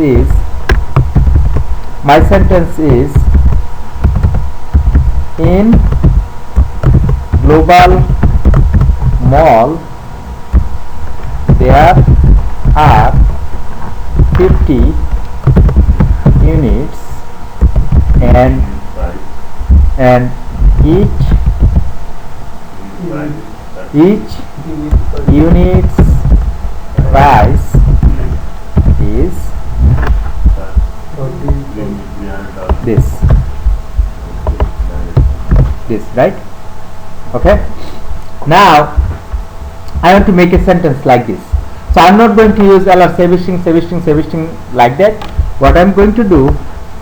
is in global mall there 50 units and each unit's price is this, right? Okay, now I want to make a sentence like this. So I'm not going to use LR saving like that. What I'm going to do,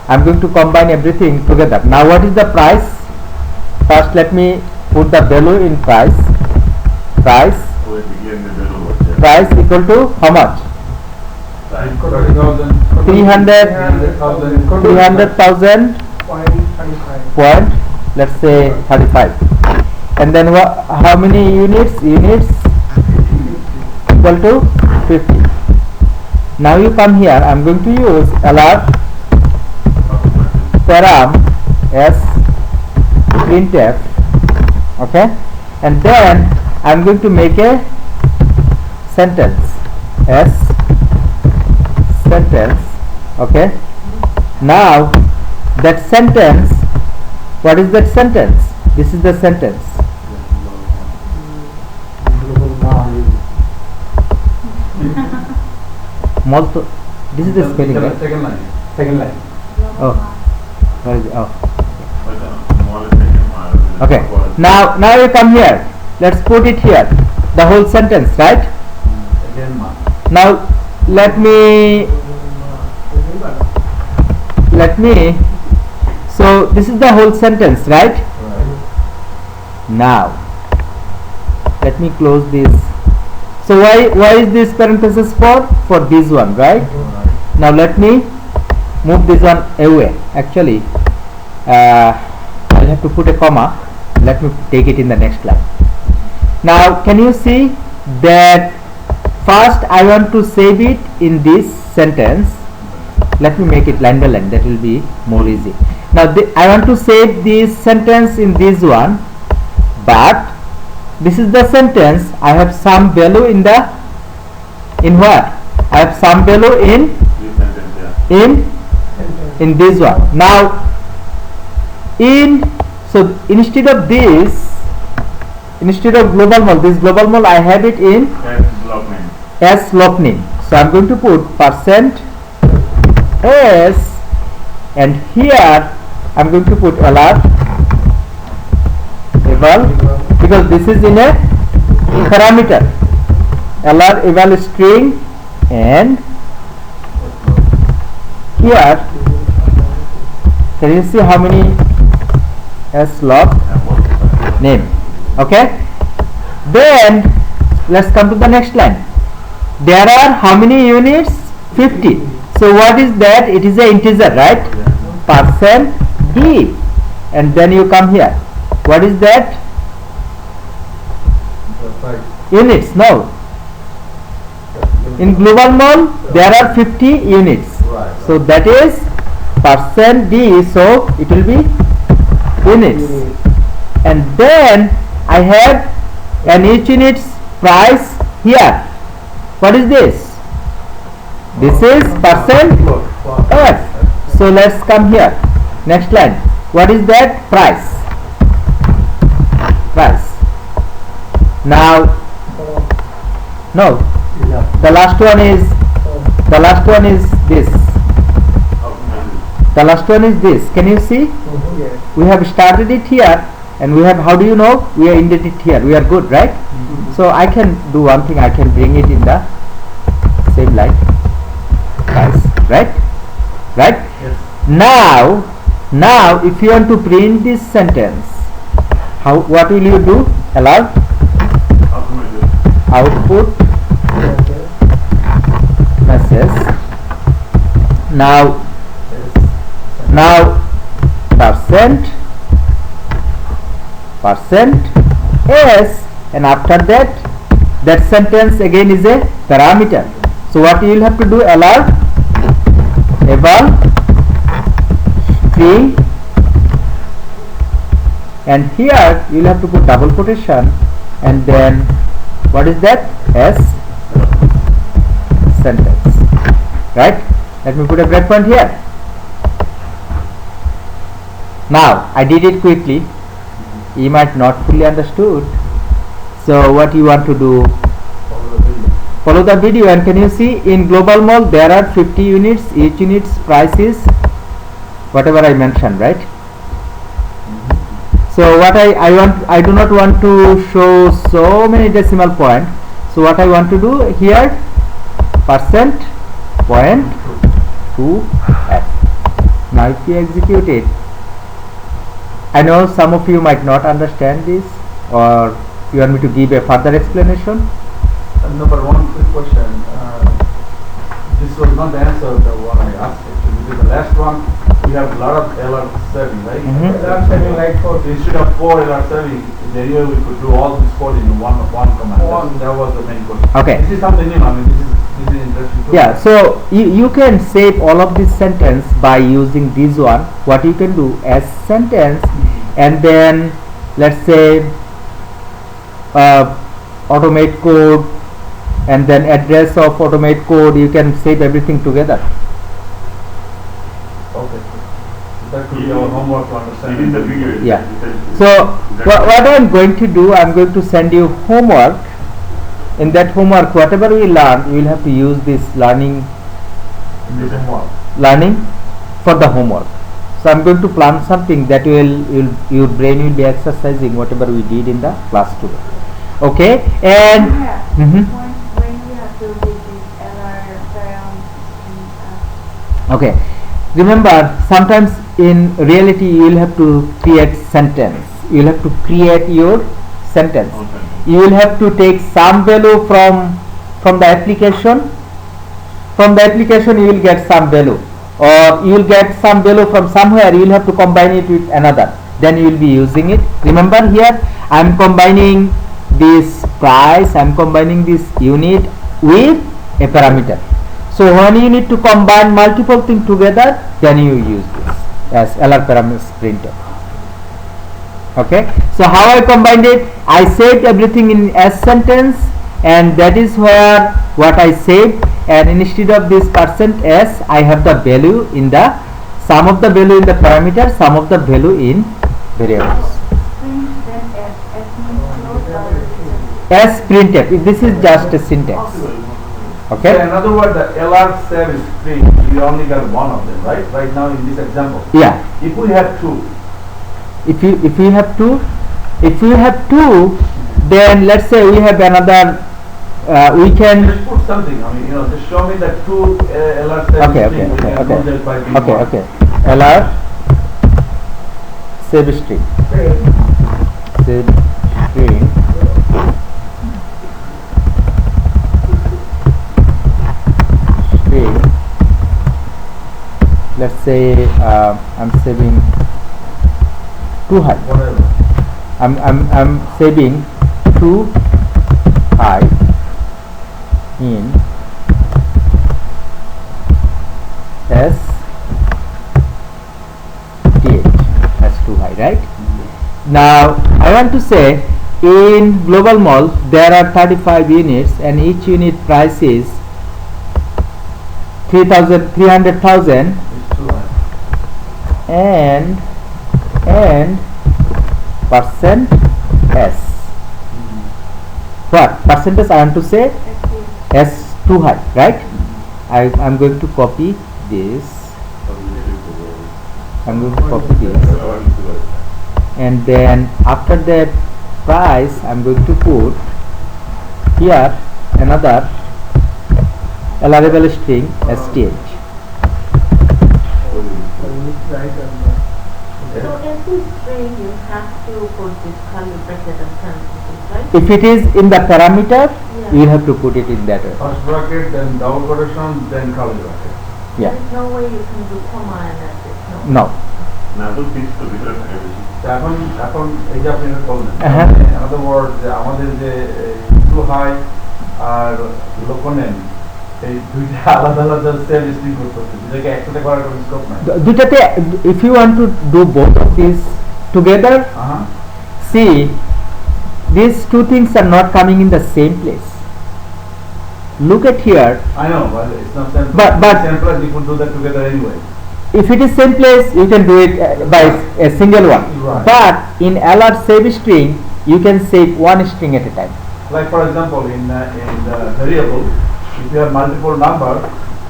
I'm going to combine everything together. Now what is the price? First let me put the value in price. Price equal to how much? 300,000 point, let's say 35. And then how many units? Units equal to 50. Now you come here, I'm going to use LR param as sprintf, okay, and then I'm going to make a sentence as sentence, okay. Now that sentence, what is that sentence? This is the sentence. Molto, this is the spelling, right? Second line. Oh, where is it? Oh, okay. Now you come here. Let's put it here. The whole sentence, right? Now let me. So this is the whole sentence, right? Now let me close this. So why is this parenthesis for this one, right? Now let me move this one away. Actually I'll have to put a comma. Let me take it in the next line. Now can you see that first I want to save it in this sentence. Let me make it line by line, that will be more easy. Now I want to save this sentence in this one, but this is the sentence. I have some value in what? I have some value in this one. Now so instead of global mole, this global mole I have it in as block name. So I'm going to put % s, and here I'm going to put LR eval, because this is in a parameter, LR eval string, and here can you see how many s log name, okay. Then let's come to the next line. There are how many units? 50. So what is that? It is an integer, right? %d, and then you come here. What is that? Units. No. In global mole there are 50 units. So that is %d. So it will be units. And then I have an each unit's price here. What is this? This is %f. So let's come here. Next line. What is that? Price. Now, no. The last one is this. The last one is this. Can you see? We have started it here, and we have. How do you know? We are indented here. We are good, right? So I can do one thing. I can bring it in the same line. Price, right? Yes. Now if you want to print this sentence, what will you do? LR output message. Now % s, and after that sentence again is a parameter. So what you will have to do? LR eval string, and here you will have to put double quotation, and then what is that? S sentence, right? Let me put a breakpoint here. Now I did it quickly. You might not fully understood. So what you want to do? Follow the video, and can you see in global mall there are 50 units. Each unit's price is whatever I mentioned, right? So what I do not want to show so many decimal points. So what I want to do here, percent point 2f. Now if you execute it, I know some of you might not understand this, or you want me to give a further explanation? Number one quick question. This was not the answer to what I asked actually, because the last one we have a lot of LR serving, right? LR serving like for So instead of 4 LR serving, there we could do all this code in one command. That was the main question. Okay. This is something new. I mean, this is interesting too. Yeah, so you can save all of this sentence by using this one. What you can do as sentence, and then let's say automate code, and then address of automate code, you can save everything together. Okay. That could be our homework to understand. In the video. Yeah. So what I'm going to do, I'm going to send you homework. In that homework, whatever we learn, you will have to use this learning for the homework. So I'm going to plan something that your brain will be exercising whatever we did in the class today. Okay, and When you have to do this LR param okay, remember sometimes in reality you will have to create sentence. You will have to create your sentence. You will have to take some value from the application. From the application you will get some value, or you will get some value from somewhere. You will have to combine it with another. Then you will be using it. Remember here I am combining this price, I am combining this unit with a parameter. So when you need to combine multiple things together, then you use this as LR param sprintf. Okay, so how I combined it, I saved everything in S sentence, and that is where what I saved, and instead of this %s I have the value in the sum of the value in the parameter, sum of the value in variables. As printf, this is just a syntax. Okay. So in other words, the LR service string, we only got one of them, right? Right now in this example. Yeah. If we have two. If you have two, then let's say we have another. We can Just put something. I mean, just show me the two LR service string. We can do that by being one. Okay. LR save string. Save string. Let's say I'm saving 2 high. Whatever. I'm saving 2 high in S TH. That's 2 high, right? Now I want to say in global mall there are 35 units, and each unit price is 300,000. And percent s. What percentage I want to say? S too high, right? I'm going to copy this. I'm going to copy this, and then after that price I'm going to put here another LRable string STH. So in this string you have to put this curly bracket and parentheses, right? If it is in the parameter, Yeah. you have to put it in that way. First bracket, then double quotation, then curly bracket. Yeah. There's no way you can do comma and that's it, no? No. Now do things to be different. এখন এই যে আপনি এটা বললেন, হ্যাঁ। in other words, যে আমাদের যে টু হাই আর লোকনেম এই দুইটা আলাদা আলাদা সেল স্ট্রিং করতে যেটাকে একসাথে করার কোনো স্কোপ নাই। দুটাতে if you want to do both of these together, see these two things are not coming in the same place. look at here. I know, but it's not same. But same place, you could do that together anyway. if it is same place, you can do it by a single one. Right. But in alert save string, you can save one string at a time. Like for example, in the variable, if you have multiple number,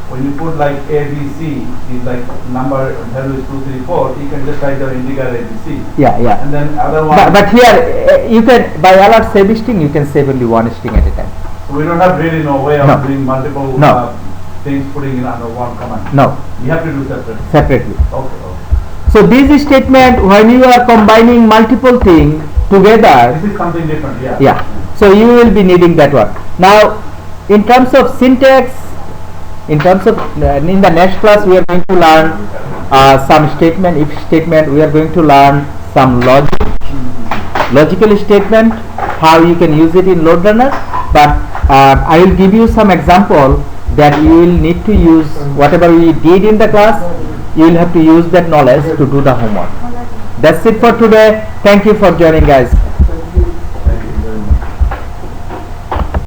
when you put like A, B, C, is like number value is 2, 3, 4, you can just write the integer A, B, C. Yeah, yeah. And then other one. But here, you can, by alert save string, you can save only one string at a time. We don't have really no way of No. doing multiple No. things putting in under one command. No, You have to do separately. separately. Okay, okay. So this statement, when you are combining multiple things together, This is something different, yeah. yeah, so you will be needing that one. Now, in terms of syntax, in terms of, in the next class we are going to learn some statement, if statement, we are going to learn some logical statement, how you can use it in load runner, but I will give you some example that you will need to use whatever we did in the class, you will have to use that knowledge to do the homework. That's it for today. Thank you for joining, guys.